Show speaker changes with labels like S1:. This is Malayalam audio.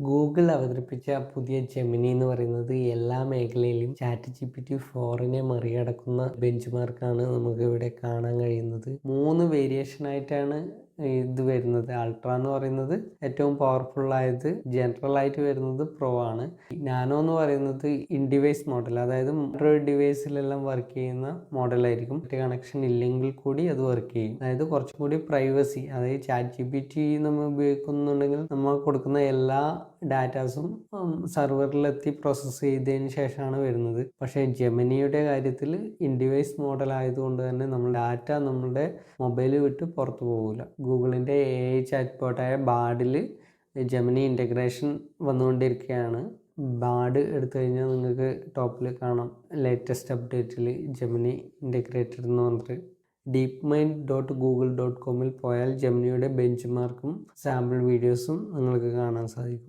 S1: ഗൂഗിൾ അവതരിപ്പിച്ച പുതിയ ജെമിനി എന്ന് പറയുന്നത് എല്ലാ മേഖലയിലും ChatGPT 4നെ മറികടക്കുന്ന ബെഞ്ച് മാർക്കാണ് നമുക്ക് ഇവിടെ കാണാൻ കഴിയുന്നത്. 3 വേരിയേഷൻ ആയിട്ടാണ് ഇത് വരുന്നത്. അൾട്ര എന്ന് പറയുന്നത് ഏറ്റവും പവർഫുൾ ആയത്, ജനറൽ ആയിട്ട് വരുന്നത് പ്രോ ആണ്. നാനോ എന്ന് പറയുന്നത് ഇൻ ഡിവൈസ് മോഡൽ, അതായത് ആൻഡ്രോയിഡ് ഡിവൈസിലെല്ലാം വർക്ക് ചെയ്യുന്ന മോഡലായിരിക്കും. മറ്റേ കണക്ഷൻ ഇല്ലെങ്കിൽ കൂടി അത് വർക്ക് ചെയ്യും. അതായത് കുറച്ചും കൂടി പ്രൈവസി, അതായത് ChatGPT നമ്മൾ ഉപയോഗിക്കുന്നുണ്ടെങ്കിൽ നമ്മൾ കൊടുക്കുന്ന എല്ലാ ഡാറ്റാസും സെർവറിലെത്തി പ്രോസസ്സ് ചെയ്തതിന് ശേഷമാണ് വരുന്നത്. പക്ഷേ ജെമിനിയുടെ കാര്യത്തിൽ ഇൻ ഡിവൈസ് മോഡൽ ആയതുകൊണ്ട് തന്നെ നമ്മൾ ഡാറ്റ നമ്മളുടെ മൊബൈൽ വിട്ട് പുറത്തു പോകില്ല. ഗൂഗിളിൻ്റെ AI ചാറ്റ് ബോട്ടായ ബാഡിൽ ജെമിനി ഇൻ്റഗ്രേഷൻ വന്നുകൊണ്ടിരിക്കുകയാണ്. ബാഡ് എടുത്തു കഴിഞ്ഞാൽ നിങ്ങൾക്ക് ടോപ്പിൽ കാണാം ലേറ്റസ്റ്റ് അപ്ഡേറ്റിൽ ജെമിനി ഇൻ്റഗ്രേറ്റഡ് എന്ന് പറഞ്ഞിട്ട്. deepmind.google.com പോയാൽ ജെമിനിയുടെ ബെഞ്ച് മാർക്കും സാമ്പിൾ വീഡിയോസും നിങ്ങൾക്ക് കാണാൻ സാധിക്കും.